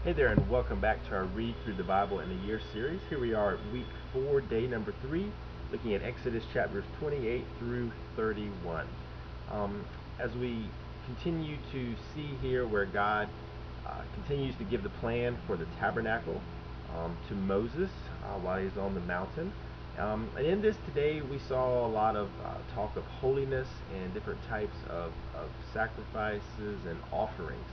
Hey there, and welcome back to our Read Through the Bible in a Year series. Here we are at week 4, day number 3, looking at Exodus chapters 28 through 31. As we continue to see here where God continues to give the plan for the tabernacle to Moses while he's on the mountain. And in this today, we saw a lot of talk of holiness and different types of sacrifices and offerings.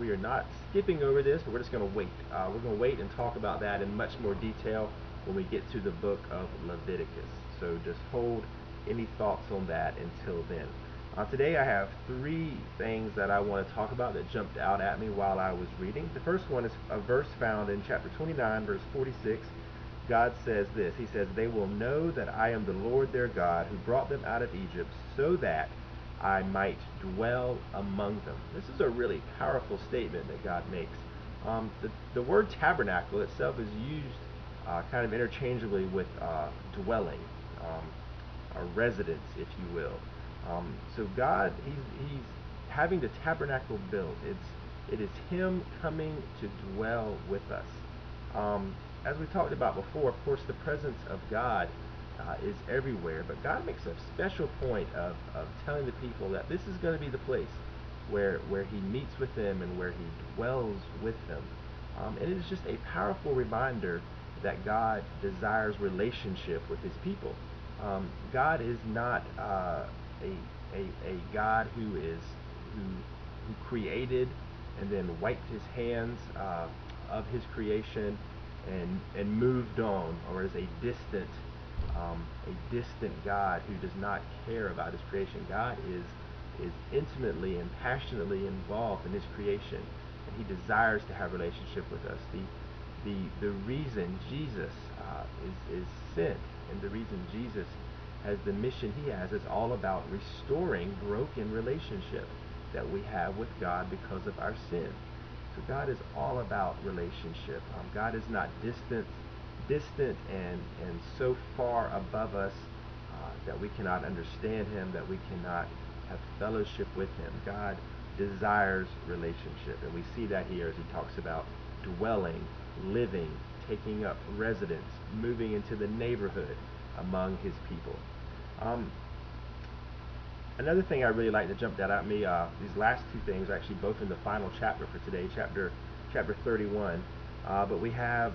We are not skipping over this, but we're just going to wait. We're going to wait and talk about that in much more detail when we get to the book of Leviticus. So just hold any thoughts on that until then. Today I have 3 things that I want to talk about that jumped out at me while I was reading. The first one is a verse found in chapter 29, verse 46. God says this. He says, "They will know that I am the Lord their God who brought them out of Egypt so that I might dwell among them." This is a really powerful statement that God makes. The word tabernacle itself is used kind of interchangeably with dwelling, a residence, if you will. So God, he's having the tabernacle built. It is Him coming to dwell with us. As we talked about before, of course, the presence of God is everywhere, but God makes a special point of telling the people that this is going to be the place where He meets with them and where He dwells with them. And it is just a powerful reminder that God desires relationship with His people. God is not a God who created and then wiped His hands of His creation and moved on, or is a distant God who does not care about His creation. God is intimately and passionately involved in His creation, and He desires to have a relationship with us. The reason Jesus is sent, and the reason Jesus has the mission He has, is all about restoring broken relationship that we have with God because of our sin. So God is all about relationship. God is not distant and so far above us that we cannot understand Him, that we cannot have fellowship with Him. God desires relationship, and we see that here as He talks about dwelling, living, taking up residence, moving into the neighborhood among His people. Another thing I really like that jumped out at me, these last 2 things are actually both in the final chapter for today, chapter 31. But we have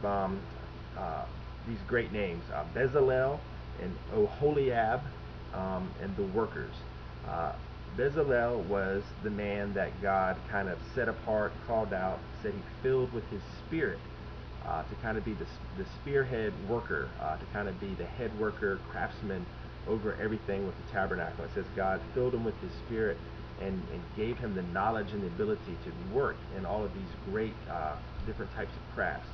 these great names, Bezalel and Oholiab, and the workers. Bezalel was the man that God kind of set apart, called out, said He filled with His Spirit to kind of be the spearhead worker, to kind of be the head worker, craftsman over everything with the tabernacle. It says God filled him with His Spirit and gave him the knowledge and the ability to work in all of these great different types of crafts.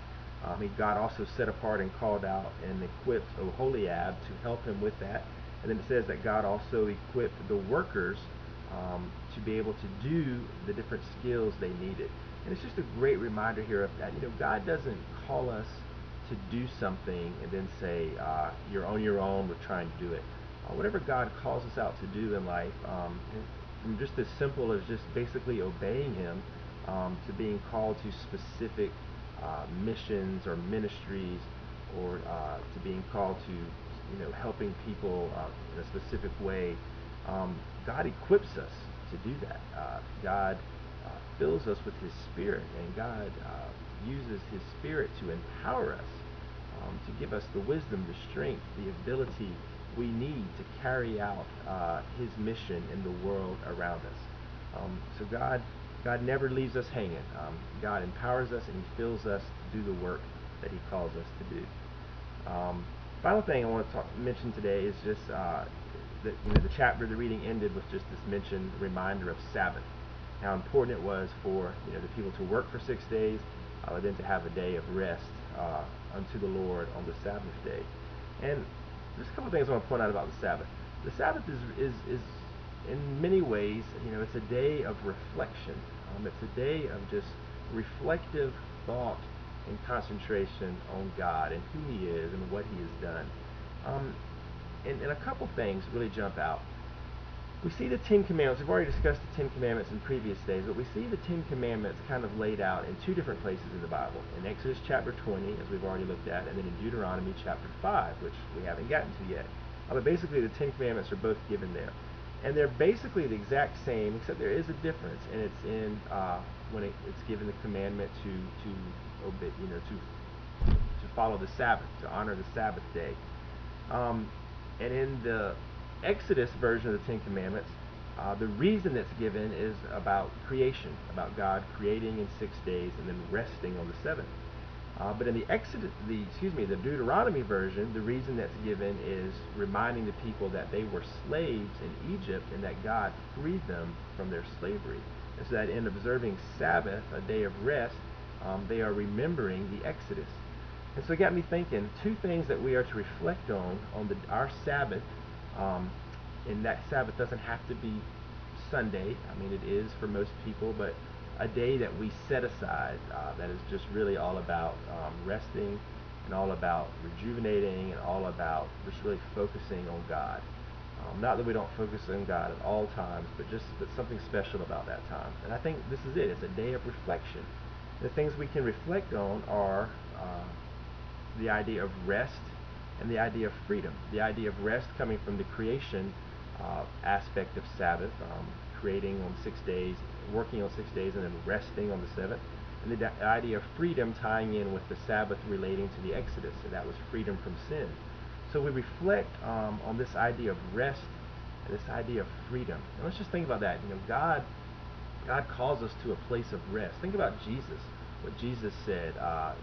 God also set apart and called out and equipped Oholiab to help him with that. And then it says that God also equipped the workers to be able to do the different skills they needed. And it's just a great reminder here of that. God doesn't call us to do something and then say, you're on your own with trying to do it. Whatever God calls us out to do in life, from just as simple as just basically obeying Him, to being called to specific missions or ministries, or to being called to helping people in a specific way. God equips us to do that. God fills us with His Spirit, and God uses His Spirit to empower us, to give us the wisdom, the strength, the ability we need to carry out His mission in the world around us. So God never leaves us hanging. God empowers us and He fills us to do the work that He calls us to do. Final thing I want to mention today is just the chapter the reading ended with just this mention, reminder of Sabbath. How important it was for the people to work for 6 days, but then to have a day of rest unto the Lord on the Sabbath day. And there's a couple things I want to point out about the Sabbath. The Sabbath is in many ways, it's a day of reflection. It's a day of just reflective thought and concentration on God and who He is and what He has done. And a couple things really jump out. We see the Ten Commandments. We've already discussed the Ten Commandments in previous days, but we see the Ten Commandments kind of laid out in two different places in the Bible. In Exodus chapter 20, as we've already looked at, and then in Deuteronomy chapter 5, which we haven't gotten to yet. But basically, the Ten Commandments are both given there. And they're basically the exact same, except there is a difference, and it's in when it's given the commandment to obey, to follow the Sabbath, to honor the Sabbath day. And in the Exodus version of the Ten Commandments, the reason that's given is about creation, about God creating in 6 days and then resting on the seventh. But in the Deuteronomy version, the reason that's given is reminding the people that they were slaves in Egypt and that God freed them from their slavery. And so that in observing Sabbath, a day of rest, they are remembering the Exodus. And so it got me thinking, two things that we are to reflect on our Sabbath, and that Sabbath doesn't have to be Sunday. I mean, it is for most people, but a day that we set aside that is just really all about resting and all about rejuvenating and all about just really focusing on God. Not that we don't focus on God at all times, but something special about that time. And I think this is it. It's a day of reflection. The things we can reflect on are the idea of rest and the idea of freedom. The idea of rest coming from the creation aspect of Sabbath, creating on 6 days, working on 6 days, and then resting on the seventh. And the idea of freedom tying in with the Sabbath relating to the Exodus, and that was freedom from sin. So we reflect on this idea of rest and this idea of freedom. And let's just think about that. God calls us to a place of rest. Think about Jesus, what Jesus said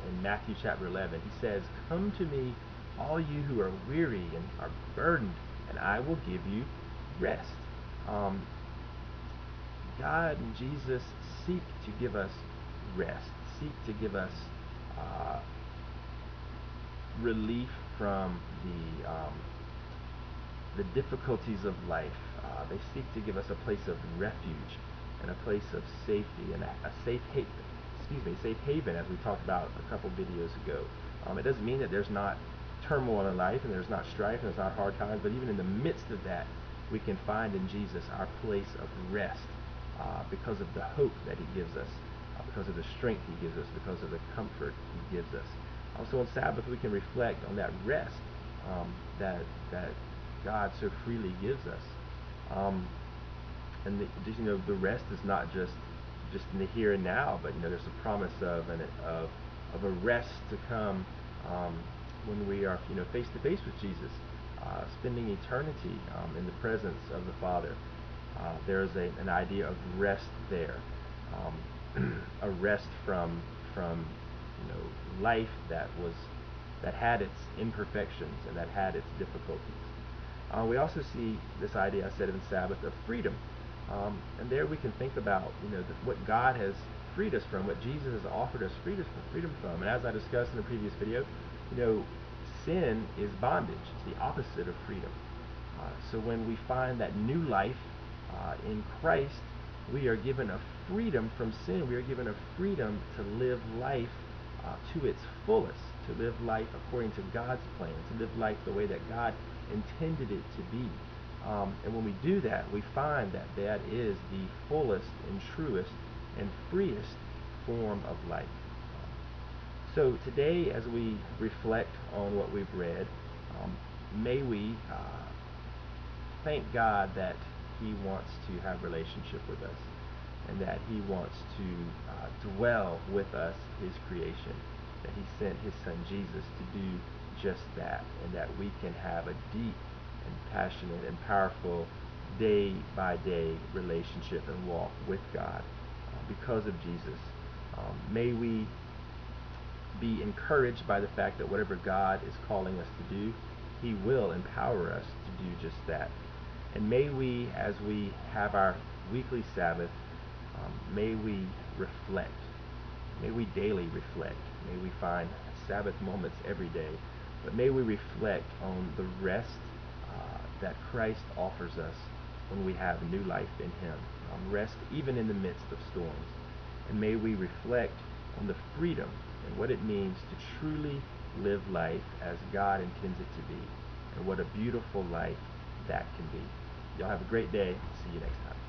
in Matthew chapter 11. He says, "Come to me, all you who are weary and are burdened, and I will give you rest." God and Jesus seek to give us rest, seek to give us relief from the difficulties of life. They seek to give us a place of refuge and a place of safety and a safe haven, as we talked about a couple videos ago. It doesn't mean that there's not turmoil in life and there's not strife and there's not hard times, but even in the midst of that, we can find in Jesus our place of rest because of the hope that he gives us, because of the strength he gives us, because of the comfort he gives us. Also on Sabbath, we can reflect on that rest that God so freely gives us. And the rest is not just in the here and now, but there's a promise of a rest to come when we are face to face with Jesus, spending eternity in the presence of the Father. There's an idea of rest there, a rest from life that had its imperfections and that had its difficulties. We also see this idea, I said in Sabbath, of freedom. And there we can think about what God has freed us from, what Jesus has offered us freedom from. And as I discussed in the previous video, sin is bondage. It's the opposite of freedom. So when we find that new life in Christ, we are given a freedom from sin. We are given a freedom to live life to its fullest, to live life according to God's plan, to live life the way that God intended it to be. And when we do that, we find that that is the fullest and truest and freest form of life. So today, as we reflect on what we've read, may we thank God that he wants to have a relationship with us and that he wants to dwell with us, his creation, that he sent his son Jesus to do just that, and that we can have a deep and passionate and powerful day-by-day relationship and walk with God because of Jesus. May we be encouraged by the fact that whatever God is calling us to do, he will empower us to do just that. And may we, as we have our weekly Sabbath, may we reflect. May we daily reflect. May we find Sabbath moments every day. But may we reflect on the rest that Christ offers us when we have new life in him. Rest even in the midst of storms. And may we reflect on the freedom and what it means to truly live life as God intends it to be, and what a beautiful life that can be. Y'all have a great day. See you next time.